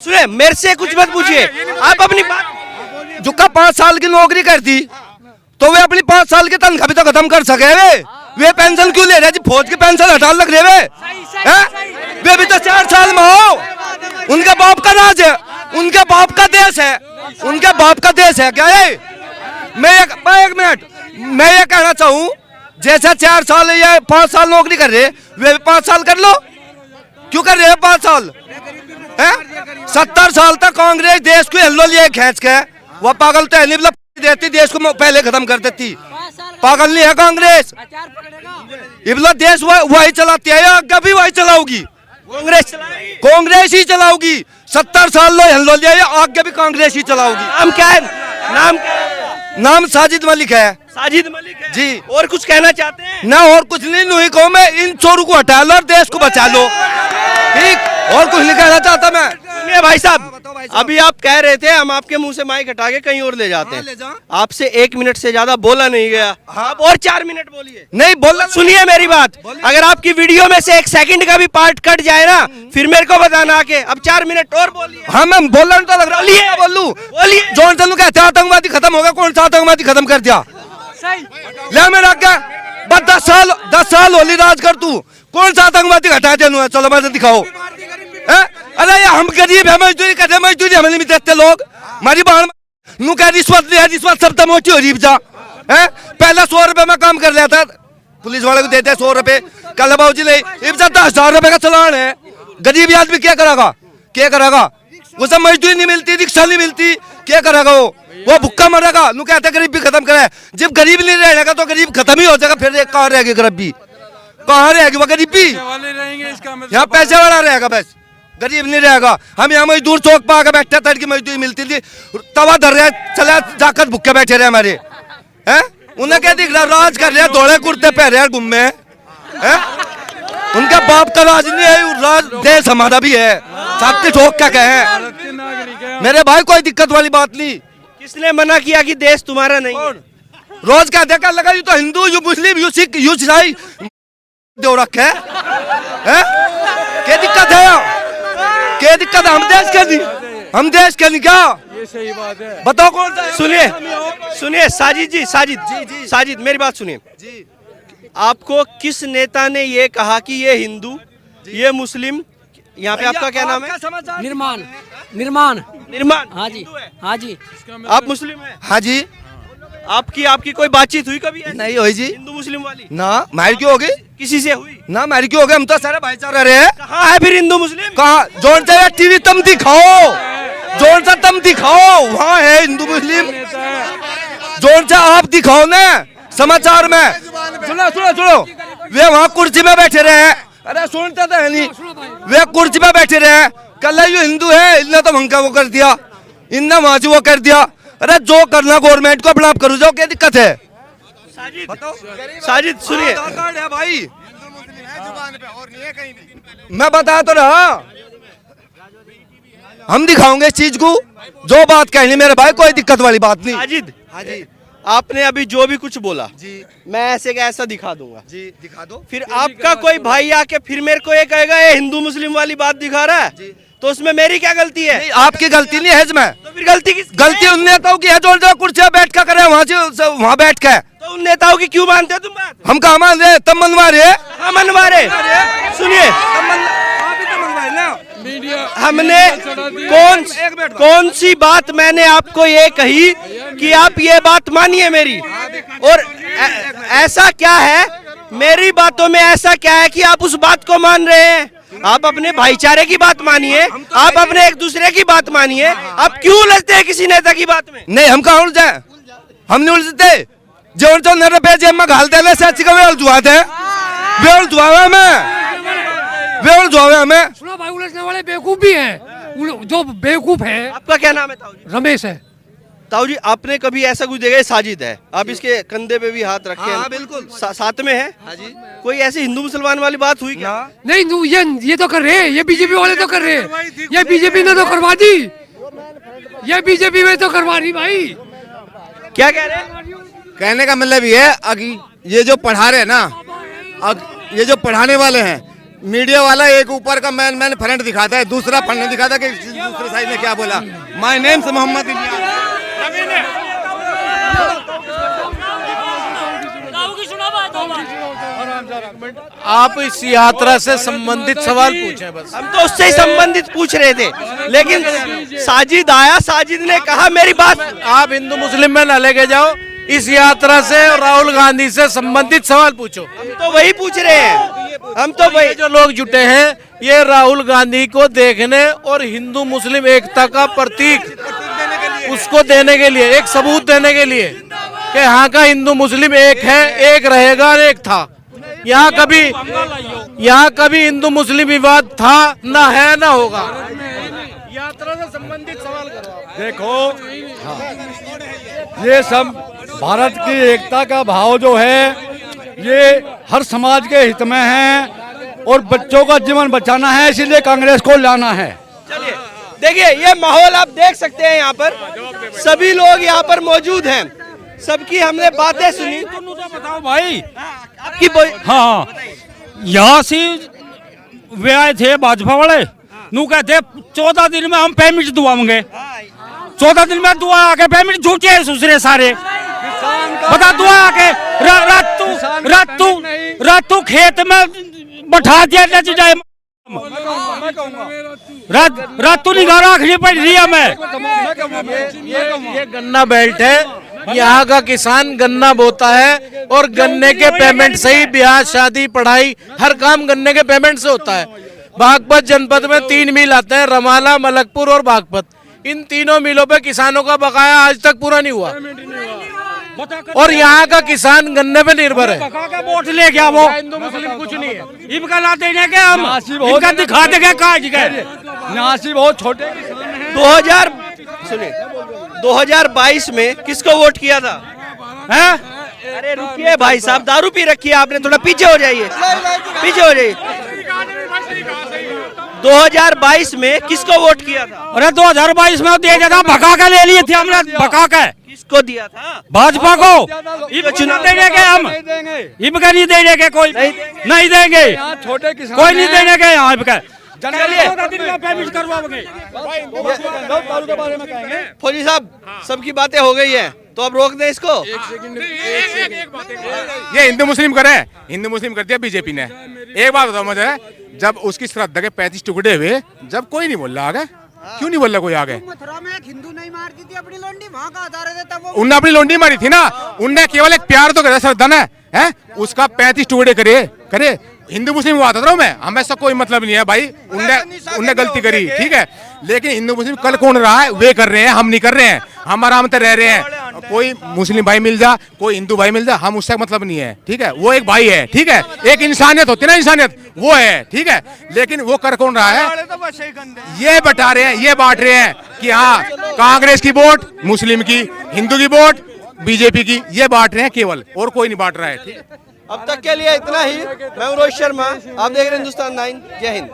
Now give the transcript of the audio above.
सुने, मेरे से कुछ मत पूछिए, आप अपनी बात। जो का 5 साल की नौकरी करती तो वे अपनी 5 साल की तनख्वाह भी तो खत्म कर सके। वे पेंशन क्यों ले रहे जी? फौज की पेंशन हटा लग रहे वे भी तो 4 साल में हो। उनके बाप का राज है, उनके बाप का देश है, उनके बाप का देश है क्या ये? मैं एक मिनट, मैं ये कहना चाहूँ, जैसा 4 साल या 5 साल नौकरी कर रहे वे भी 5 साल कर लो। क्यों कर रहे हैं 5 साल? 70 साल तक कांग्रेस देश को हिलो लिए खींच के, वह पागल तो है नहीं, मतलब देती देश को पहले खत्म कर देती। पागल नहीं है कांग्रेस, इबला देश वही चलाती है, आगे भी वही चलाऊगी, कांग्रेस ही चलाऊगी। 70 साल लो हिलो लिया, आगे भी कांग्रेस ही चलाऊगी। नाम क्या है? नाम साजिद मलिक है। साजिद मलिक है जी। और कुछ कहना चाहते हैं? ना और कुछ नहीं कहूँ मैं, इन चोरों को हटा लो और देश को बचा लो, ठीक? और कुछ नहीं कहना चाहता मैं। सुनिए भाई साहब, अभी आप कह रहे थे हम आपके मुंह से माइक हटा के कहीं और ले जाते हैं। आपसे 1 मिनट से ज्यादा बोला नहीं गया, आप और 4 मिनट बोलिए। नहीं बोलना। सुनिए मेरी बात, अगर आपकी वीडियो में से 1 सेकंड का भी पार्ट कट जाए ना, फिर मेरे को बताना आके। अब 4 मिनट और बोलिए। हाँ मैं बोलना तो लग रहा है, बोलिए। जोन चंदू कहते आतंकवादी खत्म होगा, कौन सा आतंकवादी खत्म कर दिया? ले मेरा क्या बस 10 साल होली राज कर तू, कौन सा आतंकवादी हटा दिया? चलो मैं दिखाओ। अरे ये हम गरीब है, मजदूरी कर रहे, मजदूरी हमें नहीं देते लोग। हमारी बहन नू कह रिश्वत लिया, रिश्वत सब मोटी हो रही जा। पहले 100 रुपए में काम कर लेता, पुलिस वाले को देते 100 रुपए, कल बाबूजी नहीं, इब्जा 10,000 रुपए का चलान है। गरीब आदमी क्या करेगा? क्या करेगा? वो सब मजदूरी नहीं मिलती, रिक्शा नहीं मिलती, क्या करेगा? वो भुक्का मरेगा। नू कहते गरीबी खत्म करे, जब गरीब नहीं रहेगा तो गरीब खत्म ही हो जाएगा। फिर कहाँ रहेगी गरीबी? कहाँ रहेगी वो गरीबी? यहाँ पैसे वाला रहेगा, बस गरीब नहीं रहेगा। हम यहाँ मजदूर चौक पर आकर बैठे, तड़की मजदूरी मिलती थी, तवा धर रहे चला जाकर भुक्के बैठे रहे हमारे। उन्हें क्या दिख रहा? राज कर रहे, धोले कुर्ते पहन रहे, घूमे। उनके बाप का राज नहीं है, राज देश हमारा भी है। छाती ठोक क्या कहे मेरे भाई, कोई दिक्कत वाली बात नहीं। किसने मना किया कि देश तुम्हारा नहीं है? रोज क्या देखा लगा, यू तो Hindu, you Muslim, you Sikh, you ईसाई दो रखे है? क्या दिक्कत है? क्या दिक्कत है? हम देश के नहीं, हम देश के नहीं क्या? ये सही बात है। बताओ कौन सा? सुनिए साजिद जी, साजिद मेरी बात सुनिए। आपको किस नेता ने ये कहा कि ये हिंदू, ये मुस्लिम? यहाँ पे आपका क्या नाम है? निर्माण। हाँ जी, हिंदू है? हाँ जी। आप मुस्लिम हैं? हाँ जी। आपकी कोई बातचीत हुई कभी ऐसी? नहीं हुई जी। हिंदू मुस्लिम वाली ना मारी क्यों होगी? किसी से हुई? ना मारी क्यों होगी? हम तो सारे भाईचारा रहे हैं। कहाँ है फिर हिंदू मुस्लिम? कहाँ? जोन से टीवी तुम दिखाओ, जोन से तुम दिखाओ, वहाँ है हिंदू मुस्लिम। जोन से आप दिखाओ ना समाचार में। सुनो, वे वहाँ कुर्सी में बैठे रहे। अरे सुनते तो है नहीं, वे कुर्सी में बैठे रहे। कल ये हिंदू है, इनने तो वहाँ वो कर दिया, इनने वहाँ से वो कर दिया। अरे जो करना गवर्नमेंट को अपना आप करो, जाओ, क्या दिक्कत है? साजिद सुनिए है भाई, मैं बता तो रहा, हम दिखाओगे इस चीज को, जो बात कहनी मेरे भाई, कोई दिक्कत वाली बात नहीं। साजिद, आपने अभी जो भी कुछ बोला जी, मैं ऐसे का ऐसा दिखा दूंगा जी। दिखा दो। फिर आपका कोई भाई आके फिर मेरे को ये कहेगा ये हिंदू मुस्लिम वाली बात दिखा रहा है, तो उसमें मेरी क्या गलती है? नहीं, आपकी गलती नहीं है इसमें। तो फिर गलती किस? गलती उन नेताओं की है जो कुर्सी पे बैठ कर करे, वहाँ से वहाँ बैठ के। तो उन नेताओं की क्यों मानते हो तुम बात? हम कहाँ मान रहे? तब मनवा रहे। हाँ मनवा रहे। सुनिए, हमने कौन सी बात मैंने आपको ये कही कि आप ये बात मानिए मेरी? और ऐसा क्या है मेरी बातों में, ऐसा क्या है कि आप उस बात को मान रहे हैं? आप अपने भाईचारे की बात मानिए, आप अपने एक दूसरे की बात मानिए। आप क्यों उलझते हैं किसी नेता की बात में? नहीं, हम कहाँ उलझे? हम नहीं उलझते। जो नरे पे जेब में घाल देने से अच्छी कभी उलझवाते हैं, वे उलझवावे हमें। सुनो भाई, उलझने वाले बेवकूफ भी हैं, जो बेवकूफ है। आपका क्या नाम है? ताऊ जी। रमेश है। ताऊ जी, आपने कभी ऐसा कुछ देखा? साजिद है, आप इसके कंधे पे भी हाथ रखे हैं। हाँ, बिल्कुल। साथ में है। हाँ जी। कोई ऐसी हिंदू मुसलमान वाली बात हुई क्या? नहीं, ये तो कर रहे हैं, ये बीजेपी वाले तो कर रहे हैं, ये बीजेपी ने तो करवा दी, ये बीजेपी में तो करवा दी भाई। क्या कह रहे हैं? कहने का मतलब ये है, ये जो पढ़ा रहे हैं ना, ये जो पढ़ाने वाले हैं, मीडिया वाला एक ऊपर का मैन फ्रंट दिखाता है, दूसरा फ्रंट नहीं दिखाता कि दूसरे साइड ने क्या बोला। माय नेम से मोहम्मद आप इस यात्रा से संबंधित सवाल पूछे बस। हम तो उससे ही संबंधित पूछ रहे थे, लेकिन साजिद आया, साजिद ने कहा मेरी बात। आप हिंदू मुस्लिम में न लेके जाओ, इस यात्रा से राहुल गांधी से संबंधित सवाल पूछो। हम तो वही पूछ रहे हैं, हम तो वही। जो लोग जुटे हैं ये राहुल गांधी को देखने और हिंदू मुस्लिम एकता का प्रतीक उसको देने के लिए, एक सबूत देने के लिए कि यहाँ का हिंदू मुस्लिम एक है, एक रहेगा और एक था। यहाँ कभी हिंदू मुस्लिम विवाद था, ना है, ना होगा। यात्रा से संबंधित सवाल करो आप। देखो ये सब भारत की एकता का भाव जो है ये हर समाज के हित में है और बच्चों का जीवन बचाना है, इसीलिए कांग्रेस को लाना है। चलिए देखिए ये माहौल आप देख सकते हैं, यहाँ पर सभी लोग यहाँ पर मौजूद हैं, सबकी हमने बातें सुनी। बताओ भाई आपकी हाँ यहाँ से वे आए थे भाजपा वाले, नू कहते 14 दिन में हम पेमेंट दुआएंगे, 14 दिन में दुआ आके पेमेंट झूठे है दूसरे सारे। बता दुआ आके रातू खेत में बैठा दिया जाए, रातू निगाह रखनी पड़ रही है। मैं ये गन्ना बेल्ट है, यहाँ का किसान गन्ना बोता है और गन्ने के पेमेंट से ही ब्याह शादी पढ़ाई हर काम गन्ने के पेमेंट से होता है। बागपत जनपद में 3 मिल आते हैं, रमाला, मलकपुर और बागपत। इन तीनों मिलों पे किसानों का बकाया आज तक पूरा नहीं हुआ और यहाँ का किसान गन्ने पे निर्भर है। वोट ले गया वो, हिंदू मुस्लिम कुछ नहीं है। इनका ला देने के हम इनका दिखा देंगे काज के। नासी बहुत छोटे 2022 में किसको वोट किया था? हैं? अरे रुकिए भाई साहब, दारू पी रखी है आपने, थोड़ा पीछे हो जाइए, पीछे हो जाइए। 2022 में किसको वोट किया था? अरे 2022 में दिया था, भगा के ले लिए थे हमने, भगा के। किसको दिया था? भाजपा को। इब चुनाव देने के हम, इब का नहीं देने के, कोई नहीं देंगे, छोटे किसान कोई नहीं देने के यहाँ इब का। पेमेंट करवाओगे। फौजी साहब सबकी बातें हो गई है, तो अब रोक दें इसको। ये हिंदू मुस्लिम करे, हिंदू मुस्लिम कर दिया बीजेपी ने। एक बात बताओ मुझे, जब उसकी श्रद्धा के 35 टुकड़े हुए, जब कोई नहीं बोल रहा आगे, क्यों नहीं बोल रहा कोई आगे? मथुरा में एक हिंदू नहीं मारती थी अपनी लोंडी, वहाँ का आधार देता वो। उनने अपनी लोंडी मारी थी ना, उनने केवल एक प्यार तो करा श्रद्धा ने, है उसका 35 टुकड़े करे। हिंदू मुस्लिम बात रहा हूँ मैं, हमें सब कोई मतलब नहीं है भाई, उनने गलती करी, ठीक है। लेकिन हिंदू मुस्लिम कल कौन रहा है, वे कर रहे हैं, हम नहीं कर रहे हैं, हम आराम से रह रहे हैं। कोई मुस्लिम भाई मिल जा, कोई हिंदू भाई मिल जा, हम उससे मतलब नहीं है, ठीक है। वो एक भाई है, ठीक है, एक इंसानियत होती है ना, इंसानियत वो है, ठीक है। लेकिन वो कर कौन रहा है, ये बता रहे हैं, ये बांट रहे हैं कि हाँ कांग्रेस की वोट मुस्लिम की, हिंदू की वोट बीजेपी की, ये बांट रहे हैं केवल, और कोई नहीं बांट रहा है, ठीक है। अब तक के लिए इतना ही। मैं रोहित शर्मा, आप देख रहे हैं हिंदुस्तान 9। जय हिंद।